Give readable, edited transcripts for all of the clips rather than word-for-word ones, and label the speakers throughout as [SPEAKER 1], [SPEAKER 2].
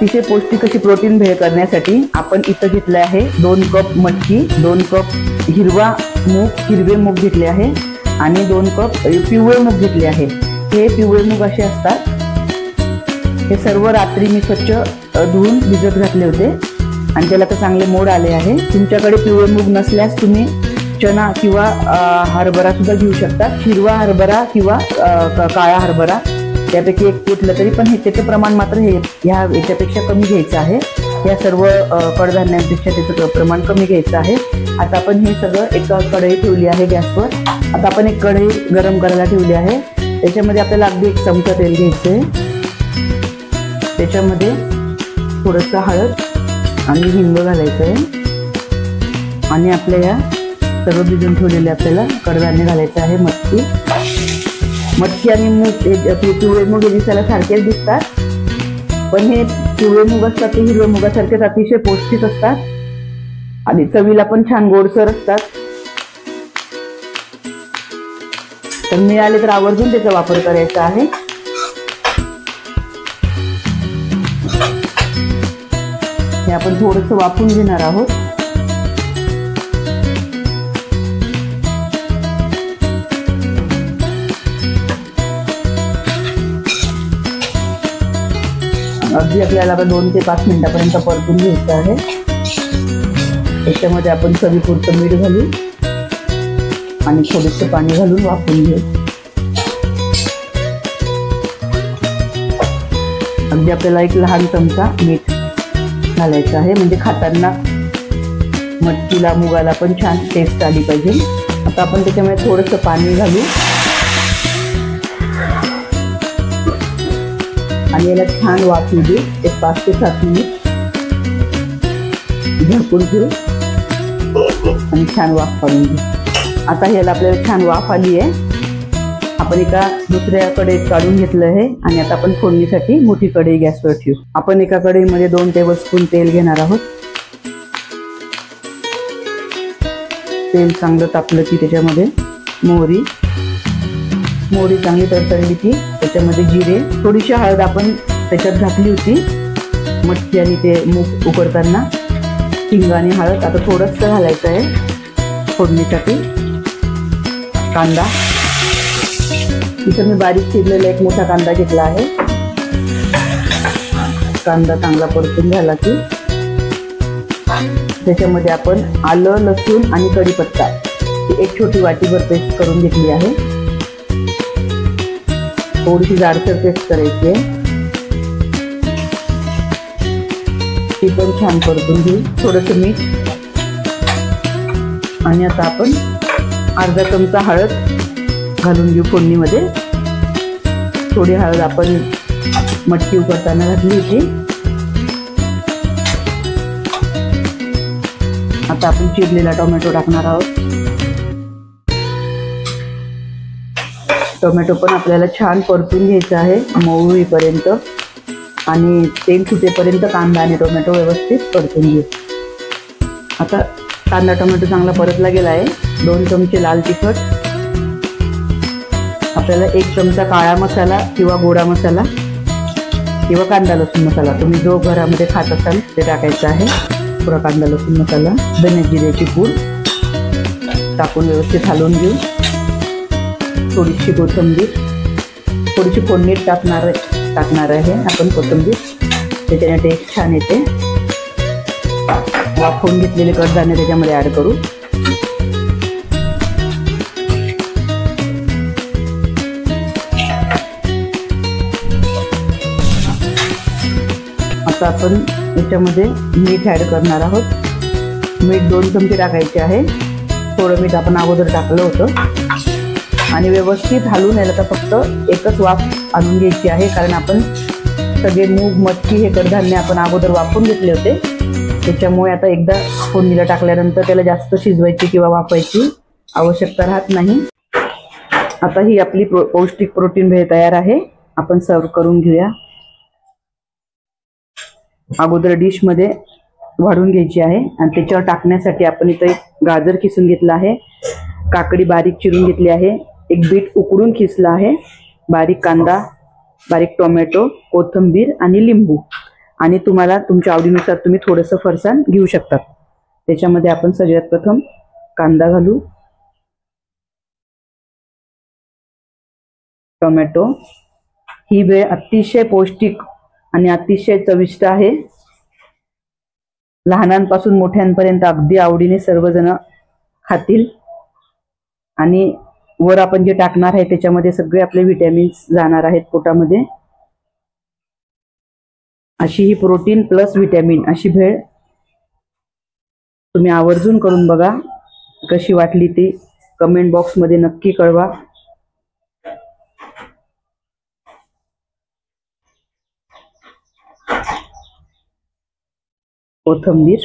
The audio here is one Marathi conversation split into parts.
[SPEAKER 1] अतिशय पौष्टिक अशी प्रोटीन भेळ करण्यासाठी आपण इथं घेतले आहे 2 कप मटकी, 2 कप हिरवे मूग घेतले आहे आणि 2 कप पिवळे मूग घेतले आहे। हे पिवळे मूग असे असतात, हे सर्व रात्री मी स्वच्छ धुवून भिजत घातले होते आणि त्याला तर चांगले मोड आले आहे। तुमच्याकडे पिवळे मूग नसल्यास तुम्ही चना किंवा हरभरा सुद्धा घेऊ शकता, हिरवा हरभरा किंवा काळा हरभरा, त्यापैकी एक घेतलं तरी पण हे त्याचे प्रमाण मात्र हे याच्यापेक्षा कमी घ्यायचं आहे। या सर्व कडधान्यांपेक्षा त्याचं प्रमाण कमी घ्यायचं आहे। आता आपण हे सगळं एका कढई ठेवली आहे गॅसवर। आता आपण एक कढई गरम करायला ठेवली आहे, त्याच्यामध्ये आपल्याला अगदी 1 चमचा तेल घ्यायचं आहे। त्याच्यामध्ये थोडंसं हळद आणि हिंग घालायचं आहे आणि आपल्या या सर्व भिजून ठेवलेले आपल्याला कडधान्य घालायचं आहे। मटकी आणि मूग, पिवळे मूग दिसायला सारखेच दिसतात, पण हे पिवळे मूग असतात ते हिरव्या मुगासारखेच अतिशय पौष्टिक असतात आणि चवीला पण छान गोडसर असतात। तर मिळाले तर आवर्जून त्याचा वापर करायचा आहे। हे आपण थोडंसं वाफवून घेणार आहोत। अगदी आपल्याला 2 ते 5 मिनिटापर्यंत परतून घ्यायचं आहे। त्याच्यामध्ये आपण चवीपुरतं मीठ घालू आणि थोडंसं पाणी घालून वाफवून घेऊ। अगदी आपल्याला 1 लहान चमचा मीठ घालायचं आहे, म्हणजे खाताना मटकीला मुगाला पण छान टेस्ट आली पाहिजे। आता आपण त्याच्यामध्ये थोडंसं पाणी घालू आणि याला छान वाफवू देऊ। 5 ते 7 मिनिट झाकून ठेवू आणि छान वाफ काढून घेऊ। आता याला आपल्याला छान वाफ आली आहे, आपण एका दुसऱ्या कढईत काढून घेतलं आहे आणि आता आपण फोडणीसाठी मोठी कढई गॅसवर ठेवू। आपण एका कढईमध्ये 2 टेबलस्पून तेल घेणार आहोत। तेल चांगलं तापलं की त्याच्यामध्ये मोहरी चांगली तडतडली की त्याच्यामध्ये जिरे, थोडीशी हळद आपण त्याच्यात घातली होती मटकी आणि ते मूग उकडताना, हिंग आणि हळद आता थोडंसं घालायचं आहे फोडणीसाठी। कांदा, इथं मी बारीक चिरलेला 1 मोठा कांदा घेतला आहे। कांदा चांगला परतून झाला की त्याच्यामध्ये आपण आलं, लसूण आणि कढीपत्ता 1 छोटी वाटीभर पेस्ट करून घेतली आहे। थोडीशी जाडसर पेस्ट करायची आहे, ती पण छान परतून घेऊ। थोडंसं मीठ आणि आता आपण अर्धा चमचा हळद घालून घेऊ फोडणीमध्ये। थोडी हळद आपण मटकी उकडताना घातली होती। आता आपण चिरलेला टोमॅटो टाकणार आहोत। टोमॅटो पण आपल्याला छान परतून घ्यायचा आहे मऊ होईपर्यंत आणि तेल सुटेपर्यंत कांदा आणि टोमॅटो व्यवस्थित परतून घेऊ। आता कांदा टोमॅटो चांगला परतला गेला आहे। 2 चमचे लाल तिखट, आपल्याला 1 चमचा काळा मसाला किंवा गोडा मसाला किंवा कांदा लसूण मसाला, तुम्ही जो घरामध्ये खात असाल ते टाकायचं आहे। पुरा कांदा लसूण मसाला, धने जिऱ्याची पूड टाकून व्यवस्थित हलवून घेऊ। थोडीशी कोथिंबीर, थोडीशी फोडणी टाकणार आहे आपण कोथिंबीर, त्याच्याने टेस्ट छान येते। वाफवून घेतलेले कडधान्य त्याच्यामध्ये ऍड करू। आता आपण याच्यामध्ये मीठ ऍड करणार आहोत। मीठ 2 चमचे टाकायचे आहे। थोडं मीठ आपण अगोदर टाकलं होतं आणि व्यवस्थित हलवून याला तर फक्त 1च वाफ आणून घ्यायची आहे, कारण आपण सगळे मूग, मटकी हे कडधान्य आपण अगोदर वाफवून घेतले होते, त्याच्यामुळे आता एकदा फोडणीला टाकल्यानंतर त्याला जास्त शिजवायची किंवा वाफवायची आवश्यकता राहत नाही। आता ही आपली पौष्टिक प्रोटीन भेळ तयार आहे, आपण सर्व करून घेऊया। अगोदर डिश मध्ये वाढून घ्यायची आहे आणि त्याच्यावर टाकण्यासाठी आपण इथे 1 गाजर किसून घेतला आहे, काकडी बारीक चिरून घेतली आहे, 1 बीट उकडून खिसला आहे, बारीक कांदा, बारीक टोमॅटो, कोथिंबीर आणि लिंबू आणि तुम्हाला तुमच्या आवडीनुसार तुम्ही थोडंसं फरसाण घेऊ शकतात. त्याच्यामध्ये आपण सगळ्यात प्रथम कांदा घालू, टोमॅटो. ही भेळ अतिशय पौष्टिक आणि अतिशय चविष्ट आहे. लहानांपासून मोठ्यांपर्यंत अगदी आवडीने सर्वजण खातील. आणि वर आपण जे टाकणार आहे त्याच्यामध्ये सगळे आपले विटॅमिन्स जाणार आहेत पोटामध्ये. अशी ही प्रोटीन प्लस विटॅमिन अशी भेळ तुम्ही आवर्जून करून बघा. कशी वाटली ती कमेंट बॉक्समध्ये नक्की कळवा. कोथिंबीर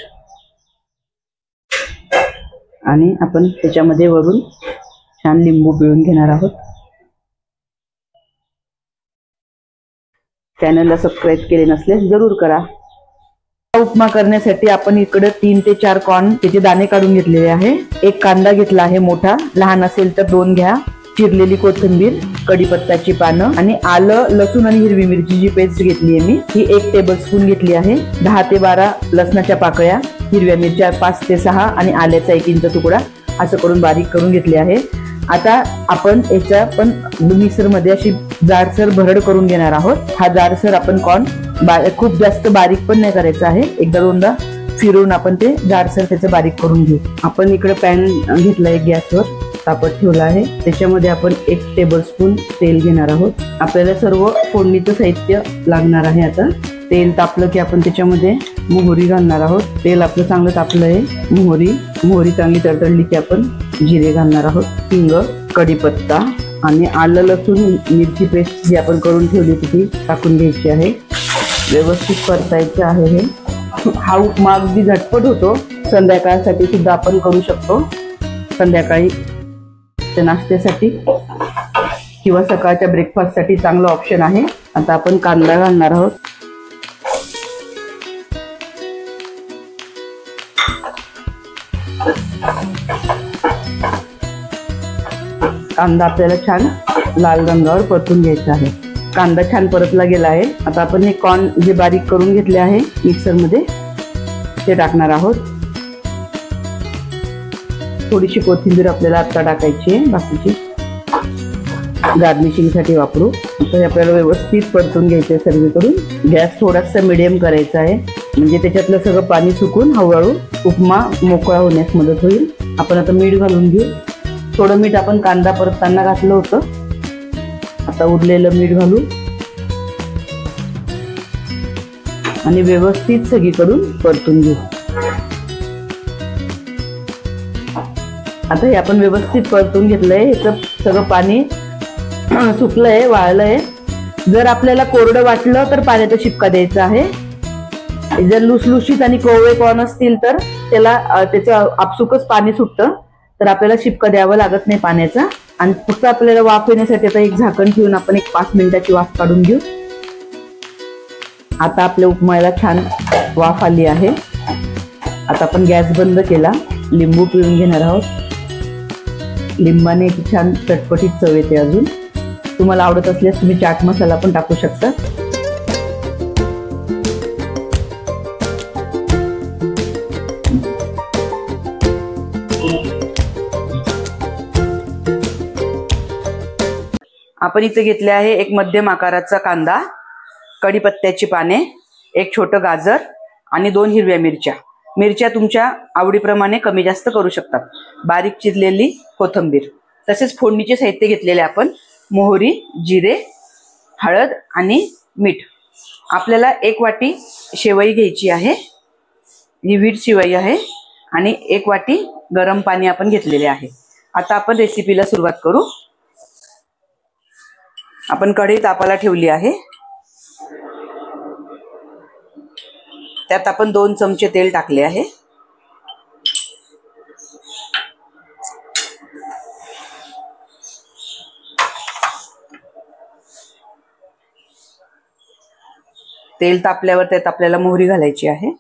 [SPEAKER 1] आणि आपण त्याच्यामध्ये वरून छान लिंबू पिळून घेणार आहोत. चॅनलला सबस्क्राईब केले नसल्यास जरूर करा. उपमा करण्यासाठी आपण इकडे 3 ते 4 कॉर्न त्याचे दाणे काढून घेतलेले आहे. एक कांदा घेतला आहे मोठा, लहान असेल तर 2 घ्या. चिरलेली कोथिंबीर, कढीपत्त्याची पानं आणि आलं, लसूण आणि हिरवी मिरचीची पेस्ट घेतली आहे मी. ही 1 टेबलस्पून घेतली आहे. 10 ते 12 लसणाच्या पाकळ्या, हिरव्या मिरच्या 5 ते 6 आणि आल्याचा 1 इंच तुकडा असं करून बारीक करून घेतले आहे. आता आपण याच्या पण मिक्सर मध्ये अशी जाडसर भरड करून घेणार आहोत. हा जाडसर आपण कॉर्न खूप जास्त बारीक पण नाही करायचा आहे. एकदा दोनदा फिरून आपण ते जाडसर त्याचं बारीक करून घेऊ. आपण इकडे पॅन घेतला आहे, गॅसवर तापत ठेवला आहे. त्याच्यामध्ये आपण 1 टेबलस्पून तेल घेणार आहोत. आपल्याला सर्व फोडणीचं साहित्य लागणार आहे. आता तेल तापलं की आपण त्याच्यामध्ये मोहरी घालणार आहोत. तेल आपलं चांगलं तापलं आहे. मोहरी चांगली तडतडली की आपण जिरे घालणार आहोत, हिंग, कढीपत्ता आणि आलं लसूण मिरची पेस्ट जी आपण करून ठेवली ती टाकून घ्यायची आहे. व्यवस्थित परतायचे आहे हे. हा उपमा अगदी झटपट होतो. संध्याकाळसाठी सुद्धा आपण करू शकतो. संध्याकाळी नाश्त्यासाठी किंवा सकाळच्या ब्रेकफास्टसाठी चांगला ऑप्शन आहे. आता आपण कांदा घालणार आहोत. कांदा आपल्याला छान लाल रंगावर परतून घ्यायचा आहे. कांदा छान परतला गेला आहे. आता आपण हे कॉर्न जे बारीक करून घेतले आहे मिक्सर मध्ये ते टाकणार आहोत. थोडीशी कोथिंबीर आपल्याला आता टाकायची आहे, बाकीची गार्निशिंग साठी वापरू. आता आपल्याला व्यवस्थित परतून घ्यायचं आहे सगळीकडून. गॅस थोडासा मिडियम करायचा आहे, म्हणजे त्याच्यातलं सगळं पाणी सुकून हळूहळू उपमा मोकळा होण्यास मदत होईल. आपण आता मीठ घालून घेऊ. थोडं मीठ आपण कांदा परतताना घातलं होतं. आता उरलेलं मीठ घालू आणि व्यवस्थित सगळीकडून परतून घेऊ. आता हे आपण व्यवस्थित परतून घेतलंय. ह्याचं सगळं पाणी सुकलंय, वाळलंय. जर आपल्याला कोरडं वाटलं तर पाण्याचा शिपका द्यायचा आहे. जर लुसलुशीत आणि कोवळे कॉर्न असतील तर त्याचं आपसुकच पाणी सुटतं, तर आपल्याला शिपका द्यावं लागत नाही पाण्याचा. आणि फक्त आपल्याला वाफ येण्यासाठी आता एक झाकण ठेवून आपण एक 5 मिनिटाची वाफ काढून घेऊ. आता आपल्या उपमाला छान वाफ आली आहे. आता आपण गॅस बंद केला. लिंबू पिळून घेणार आहोत. लिंबाने छान चटपटीत चव येते. अजून तुम्हाला आवडत असल्यास तुम्ही चाट मसाला पण टाकू शकता. आपण इथे घेतले आहे एक मध्यम आकाराचा कांदा, कढीपत्त्याची पाने, एक छोटं गाजर आणि 2 हिरव्या मिरच्या. मिरच्या तुमच्या आवडीप्रमाणे कमी जास्त करू शकतात. बारीक चिरलेली कोथिंबीर. तसेच फोडणीचे साहित्य घेतलेले आपण मोहरी, जिरे, हळद आणि मीठ. आपल्याला 1 वाटी शेवई घ्यायची आहे. ही व्हीट शेवई आहे आणि 1 वाटी गरम पाणी आपण घेतलेले आहे. आता आपण रेसिपीला सुरुवात करू. आपण कढई तापायला ठेवली आहे. त्यात आपण 2 चमचे तेल टाकले आहे. तेल तापल्यावर त्यात आपल्याला मोहरी घालायची आहे.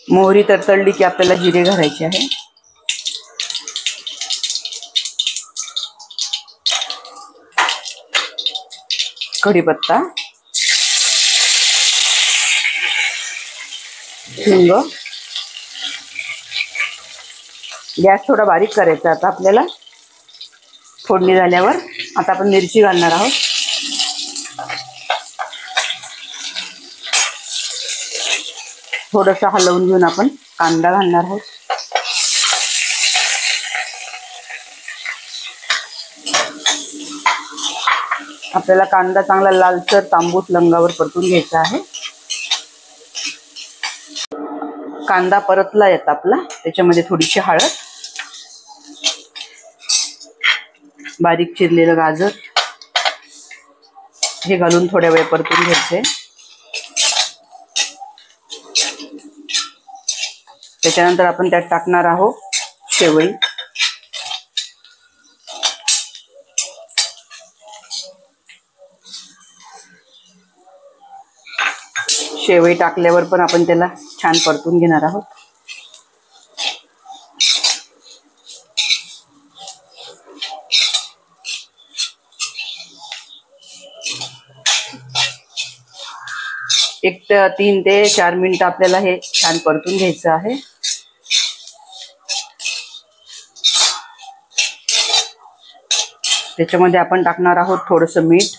[SPEAKER 1] मोहरी तडतडली की आपल्याला जिरे घालायचे आहे. कढीपत्ता, हिंग. गॅस थोडा बारीक करायचा आता आपल्याला. फोडणी झाल्यावर आता आपण मिरची घालणार आहोत. थोडंसं हलवून घेऊन आपण कांदा घालणार आहोत. आपल्याला कांदा चांगला लालसर तांबूस रंगावर परतून घ्यायचा आहे. कांदा परतला येत आपला, त्याच्यामध्ये थोडीशी हळद, बारीक चिरलेलं गाजर हे घालून थोड्या वेळ परतून घ्यायचे. त्याच्यानंतर आपण त्यात टाकणार आहोत शेवई. शेवई टाकल्यावर पण आपण त्याला छान परतून घेणार आहोत. एक 3 ते 4 मिनिट आपल्याला हे छान परतून घ्यायचं आहे. त्याच्यामध्ये आपण टाकणार आहोत थोडंसं मीठ,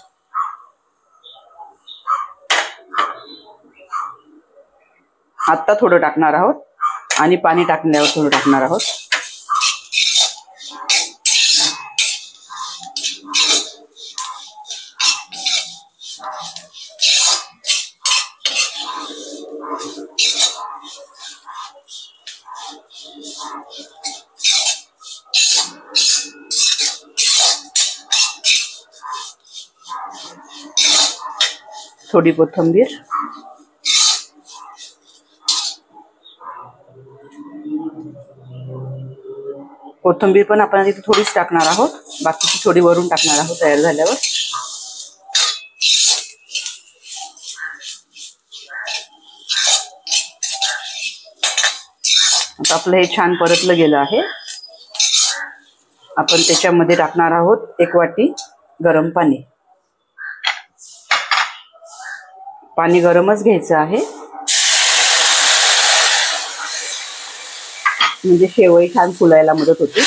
[SPEAKER 1] आता थोडं टाकणार आहोत आणि पाणी टाकल्यावर थोडं टाकणार आहोत. थोडी कोथिंबीर, कोथिंबीर पण आपण इथे थोडीच टाकणार आहोत, बाकीची थोडी वरून टाकणार आहोत तयार झाल्यावर. आता आपलं हे छान परतलं गेलं आहे. आपण त्याच्यामध्ये टाकणार आहोत 1 वाटी गरम पाणी. पाणी गरमच घ्यायचं आहे, म्हणजे शेवई छान फुलायला मदत होते.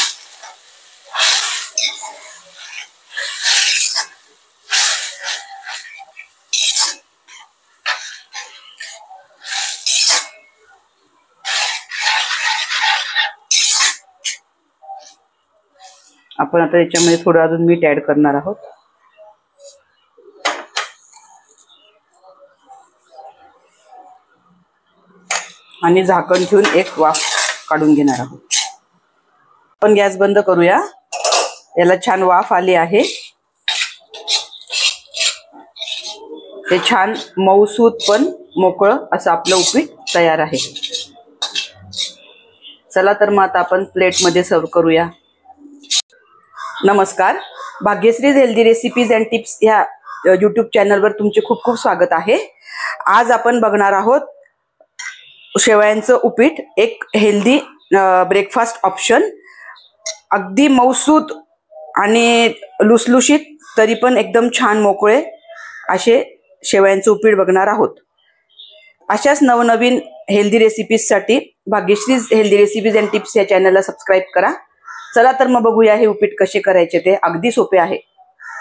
[SPEAKER 1] आपण आता याच्यामध्ये थोडं अजून मीठ ऍड करणार आहोत. आणि झाकण ठेवून एक वाफ काढून घेणार आहोत. आपण गॅस बंद करूया. याला छान वाफ आली आहे. ते छान मऊसूत पण मोकळं असं आपलं उपीट तयार आहे. चला तर मग आता आपण प्लेटमध्ये सर्व करूया. नमस्कार, Bhagyashree healthy recipes and tips ह्या यूट्यूब चॅनलवर तुमचे खूप खूप स्वागत आहे. आज आपण बघणार आहोत शेवयांचं उपीट, एक हेल्दी ब्रेकफास्ट ऑप्शन. अगदी मऊसूत आणि लुसलुशीत तरी पण एकदम छान मोकळे असे शेवयांचं उपीट बघणार आहोत. अशाच नवनवीन हेल्दी रेसिपीजसाठी Bhagyashree healthy recipes and tips या चॅनलला सबस्क्राईब करा. चला तर मग बघूया हे उपीट कसे करायचे. ते अगदी सोपे आहे.